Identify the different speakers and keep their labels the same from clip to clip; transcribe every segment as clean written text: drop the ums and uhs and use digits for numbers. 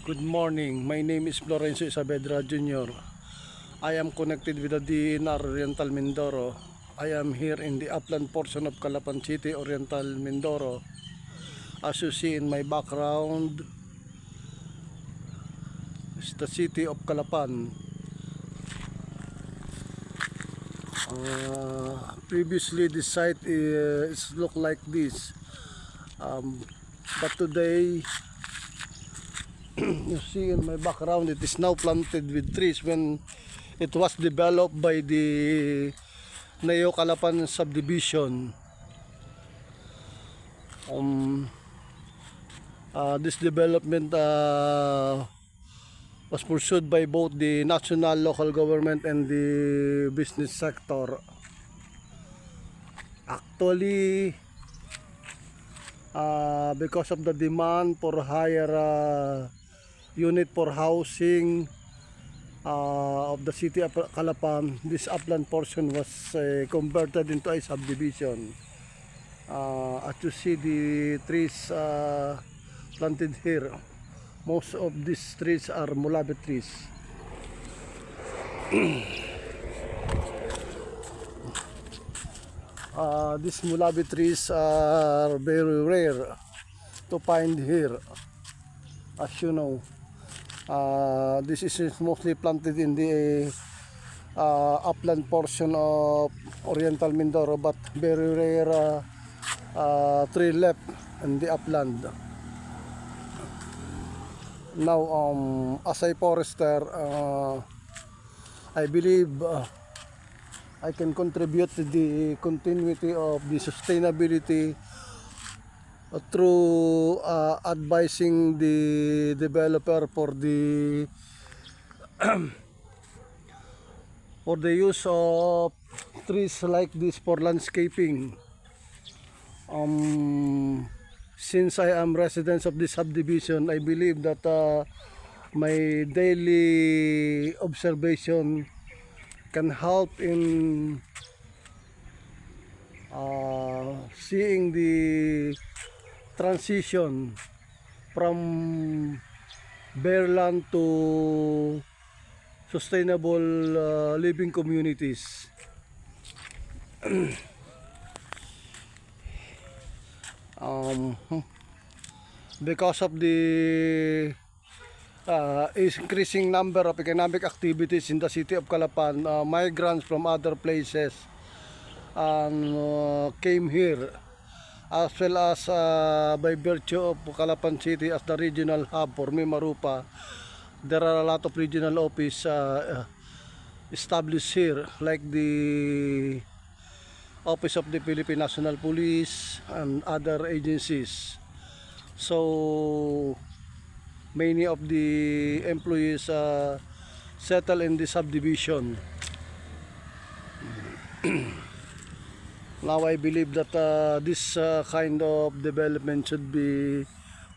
Speaker 1: Good morning. My name is Florencio Saavedra Jr. I am connected with the DNR Oriental Mindoro. I am here in the upland portion of Calapan City, Oriental Mindoro. As you see in my background is the city of Calapan. Previously this site is look like this, but today you see in my background it is now planted with trees when it was developed by the Neo Calapan subdivision. This development was pursued by both the national, local government and the business sector. Actually, because of the demand for higher unit for housing of the city of Calapan, this upland portion was converted into a subdivision. As you see the trees planted here, most of these trees are mulabe trees. These mulabe trees are very rare to find here, as you know. This is mostly planted in the upland portion of Oriental Mindoro, but very rare tree left in the upland. Now, as a forester, I believe I can contribute to the continuity of the sustainability through advising the developer for the for the use of trees like this for landscaping. Since I am resident of this subdivision, I believe that my daily observation can help in seeing the transition from bare land to sustainable living communities. Because of the increasing number of economic activities in the city of Calapan, migrants from other places came here, as well as by virtue of Calapan City as the regional hub for Mimarupa. There are a lot of regional office established here, like the Office of the Philippine National Police and other agencies. So many of the employees settle in the subdivision. Now I believe that this kind of development should be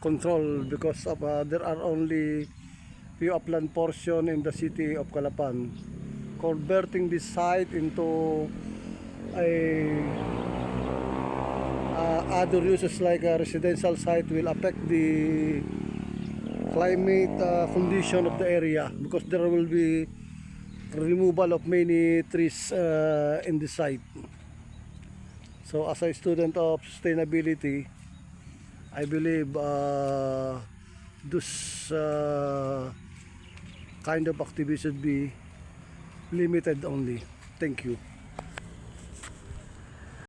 Speaker 1: controlled, because of, there are only few upland portion in the city of Calapan. Converting this site into other uses like a residential site will affect the climate condition of the area, because there will be removal of many trees in the site. So as a student of sustainability, I believe this kind of activity should be limited only. Thank you.